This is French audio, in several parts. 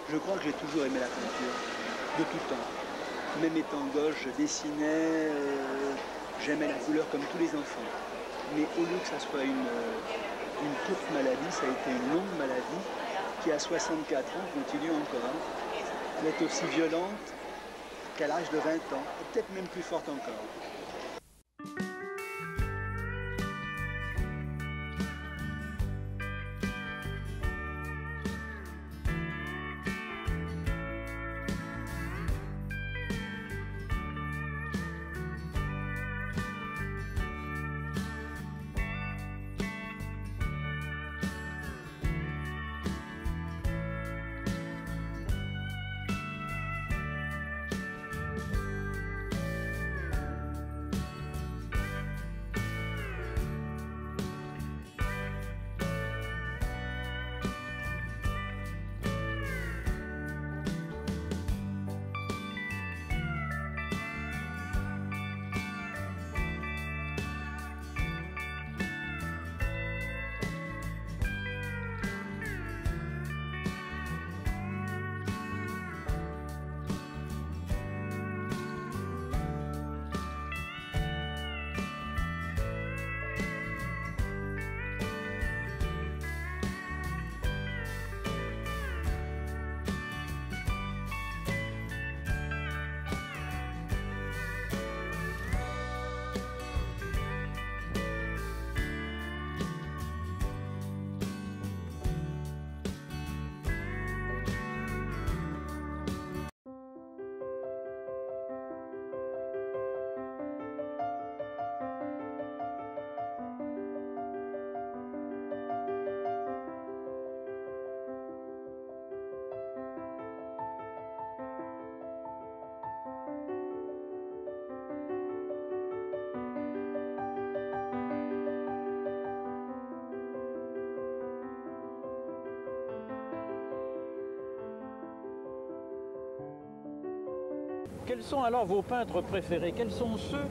Je crois que j'ai toujours aimé la peinture, de tout temps. Même étant gosse, je dessinais, j'aimais la couleur comme tous les enfants. Mais au lieu que ça soit une courte maladie, ça a été une longue maladie qui, à 64 ans, continue encore d'être aussi violente qu'à l'âge de 20 ans, et peut-être même plus forte encore. Quels sont alors vos peintres préférés? Quels sont ceux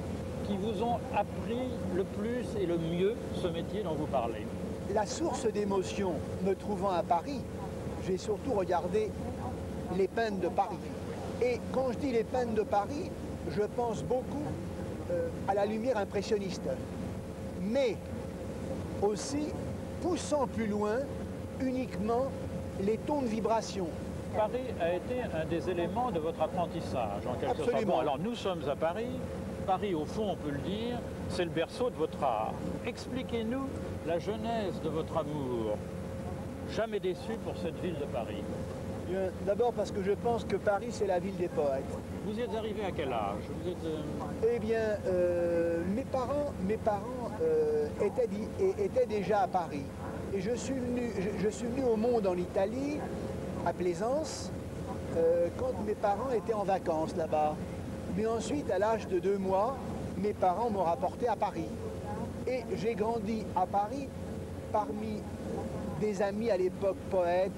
qui vous ont appris le plus et le mieux ce métier dont vous parlez? La source d'émotion, me trouvant à Paris, j'ai surtout regardé les peintres de Paris. Et quand je dis les peintres de Paris, je pense beaucoup à la lumière impressionniste. Mais aussi, poussant plus loin, uniquement les tons de vibration. Paris a été un des éléments de votre apprentissage, en quelque sorte. Bon, alors nous sommes à Paris. Paris, au fond, on peut le dire, c'est le berceau de votre art. Expliquez-nous la genèse de votre amour. Jamais déçu pour cette ville de Paris. D'abord parce que je pense que Paris, c'est la ville des poètes. Vous y êtes arrivé à quel âge? Vous êtes, Eh bien, mes parents étaient déjà à Paris. Et je suis venu au monde en Italie, à Plaisance, quand mes parents étaient en vacances là-bas. Mais ensuite, à l'âge de 2 mois, mes parents m'ont rapporté à Paris. Et j'ai grandi à Paris parmi des amis à l'époque poètes.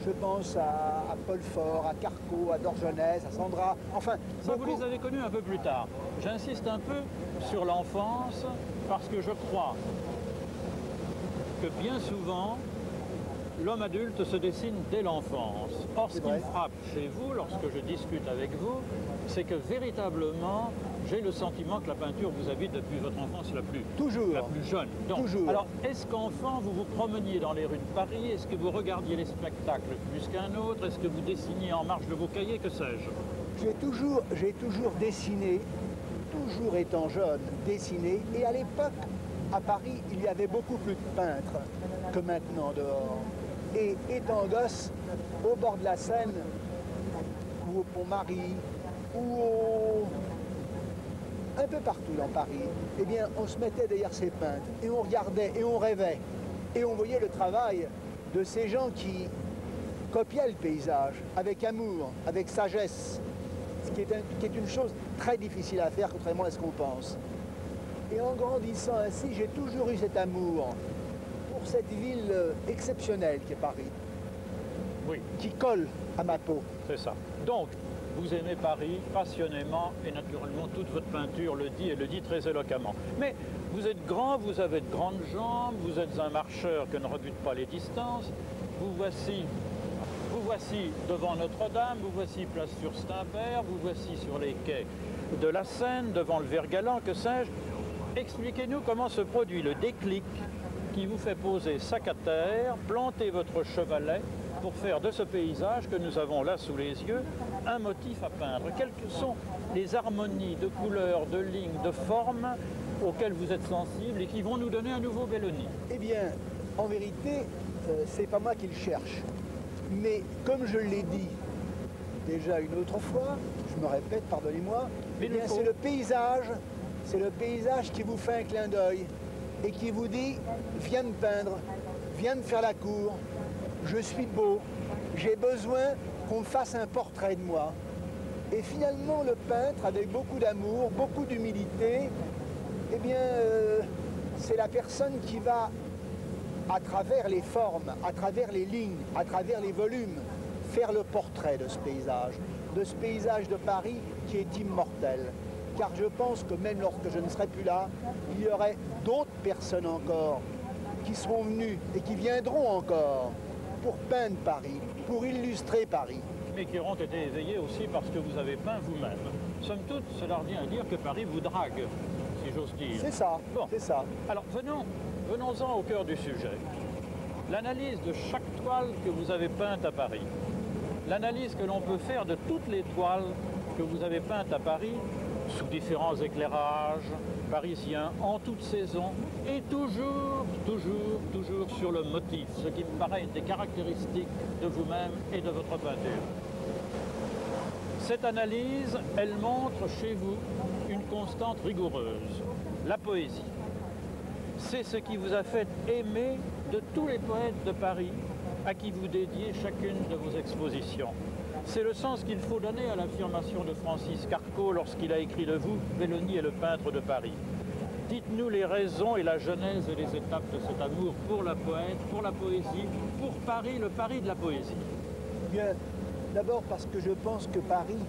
Je pense à Paul Fort, à Carco, à Dorgenès, à Sandra, enfin... Ça, vous les avez connus un peu plus tard. J'insiste un peu sur l'enfance parce que je crois que bien souvent, l'homme adulte se dessine dès l'enfance. Or, ce qui me frappe chez vous, lorsque je discute avec vous, c'est que véritablement, j'ai le sentiment que la peinture vous habite depuis votre enfance la plus jeune. Donc, Toujours. Alors, est-ce qu'enfant, vous vous promeniez dans les rues de Paris? Est-ce que vous regardiez les spectacles plus qu'un autre? Est-ce que vous dessiniez en marge de vos cahiers? Que sais-je? J'ai toujours dessiné, toujours étant jeune, dessiné. Et à l'époque, à Paris, il y avait beaucoup plus de peintres que maintenant dehors. Et étant gosse, au bord de la Seine, ou au Pont-Marie, ou un peu partout dans Paris, eh bien, on se mettait derrière ces peintres, et on regardait, et on rêvait, et on voyait le travail de ces gens qui copiaient le paysage, avec amour, avec sagesse, ce qui est une chose très difficile à faire, contrairement à ce qu'on pense. Et en grandissant ainsi, j'ai toujours eu cet amour pour cette ville exceptionnelle qu'est Paris, Oui. qui colle à ma peau. C'est ça. Donc, vous aimez Paris passionnément et naturellement toute votre peinture le dit et le dit très éloquemment. Mais vous êtes grand, vous avez de grandes jambes, vous êtes un marcheur que ne rebute pas les distances. Vous voici devant Notre-Dame, vous voici place sur Stimbert, vous voici sur les quais de la Seine, devant le Vert-Galant, que sais-je. Expliquez-nous comment se produit le déclic qui vous fait poser sac à terre, planter votre chevalet pour faire de ce paysage que nous avons là sous les yeux un motif à peindre. Quelles sont les harmonies de couleurs, de lignes, de formes auxquelles vous êtes sensibles et qui vont nous donner un nouveau Belloni? Eh bien, en vérité, c'est pas moi qui le cherche. Mais comme je l'ai dit déjà une autre fois, je me répète, pardonnez-moi, eh bien c'est le paysage qui vous fait un clin d'œil et qui vous dit « Viens me peindre, viens me faire la cour, je suis beau, j'ai besoin qu'on me fasse un portrait de moi ». Et finalement, le peintre, avec beaucoup d'amour, beaucoup d'humilité, eh bien, c'est la personne qui va, à travers les formes, à travers les lignes, à travers les volumes, faire le portrait de ce paysage de Paris qui est immortel. Car je pense que même lorsque je ne serai plus là, il y aurait d'autres personnes encore qui seront venues et qui viendront encore pour peindre Paris, pour illustrer Paris. Mais qui auront été éveillés aussi parce que vous avez peint vous-même. Somme toute, cela revient à dire que Paris vous drague, si j'ose dire. C'est ça, bon. C'est ça. Alors venons-en au cœur du sujet. L'analyse de chaque toile que vous avez peinte à Paris, l'analyse que l'on peut faire de toutes les toiles que vous avez peintes à Paris, sous différents éclairages parisiens, en toute saison, et toujours sur le motif, ce qui me paraît une des caractéristiques de vous-même et de votre peinture. Cette analyse, elle montre chez vous une constante rigoureuse, la poésie. C'est ce qui vous a fait aimer de tous les poètes de Paris à qui vous dédiez chacune de vos expositions. C'est le sens qu'il faut donner à l'affirmation de Francis Carco lorsqu'il a écrit de vous « Belloni est le peintre de Paris ». Dites-nous les raisons et la genèse et les étapes de cet amour pour la poète, pour la poésie, pour Paris, le Paris de la poésie. Bien, d'abord parce que je pense que Paris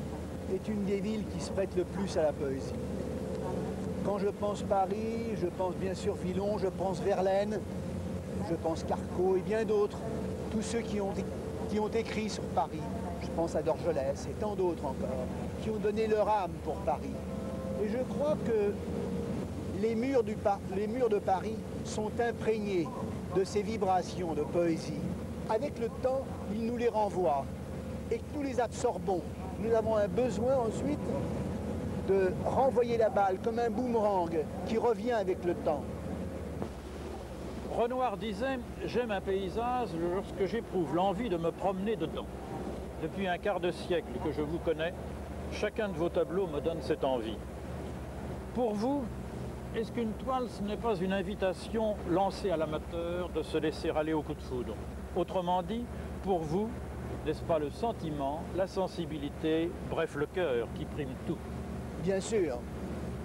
est une des villes qui se prête le plus à la poésie. Quand je pense Paris, je pense bien sûr Villon, je pense Verlaine, je pense Carco et bien d'autres, tous ceux qui ont écrit sur Paris. Je pense à Dorgelès et tant d'autres encore, qui ont donné leur âme pour Paris. Et je crois que les murs de Paris sont imprégnés de ces vibrations de poésie. Avec le temps, ils nous les renvoient et que nous les absorbons. Nous avons un besoin ensuite de renvoyer la balle comme un boomerang qui revient avec le temps. Renoir disait « J'aime un paysage lorsque j'éprouve l'envie de me promener dedans ». Depuis un quart de siècle que je vous connais, chacun de vos tableaux me donne cette envie. Pour vous, est-ce qu'une toile, ce n'est pas une invitation lancée à l'amateur de se laisser aller au coup de foudre? Autrement dit, pour vous, n'est-ce pas le sentiment, la sensibilité, bref le cœur qui prime tout? Bien sûr,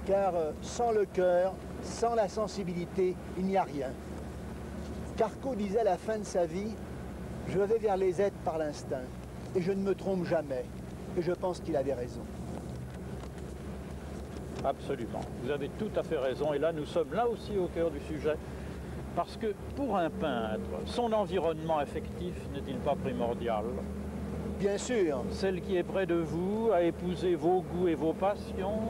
car sans le cœur, sans la sensibilité, il n'y a rien. Carco disait à la fin de sa vie, « Je vais vers les êtres par l'instinct, et je ne me trompe jamais. » Et je pense qu'il avait raison. Absolument, vous avez tout à fait raison, et là nous sommes là aussi au cœur du sujet, parce que pour un peintre, son environnement affectif n'est-il pas primordial? Bien sûr. Celle qui est près de vous, a épousé vos goûts et vos passions,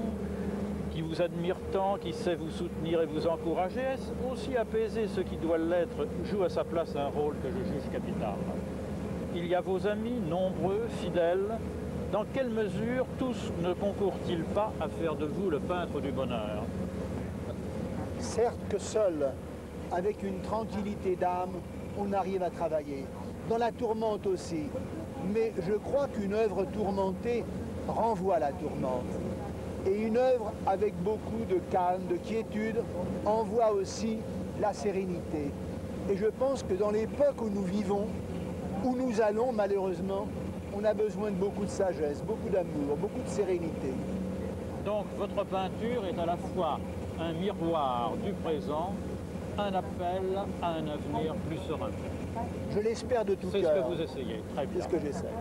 qui vous admire tant, qui sait vous soutenir et vous encourager, est-ce aussi apaiser ce qui doit l'être, joue à sa place un rôle que je juge capital. Il y a vos amis, nombreux, fidèles. Dans quelle mesure tous ne concourent-ils pas à faire de vous le peintre du bonheur? Certes que seul, avec une tranquillité d'âme, on arrive à travailler. Dans la tourmente aussi. Mais je crois qu'une œuvre tourmentée renvoie à la tourmente. Et une œuvre avec beaucoup de calme, de quiétude, envoie aussi la sérénité. Et je pense que dans l'époque où nous vivons, où nous allons malheureusement, on a besoin de beaucoup de sagesse, beaucoup d'amour, beaucoup de sérénité. Donc votre peinture est à la fois un miroir du présent, un appel à un avenir plus serein. Je l'espère de tout cœur. C'est ce que vous essayez, très bien. C'est ce que j'essaie.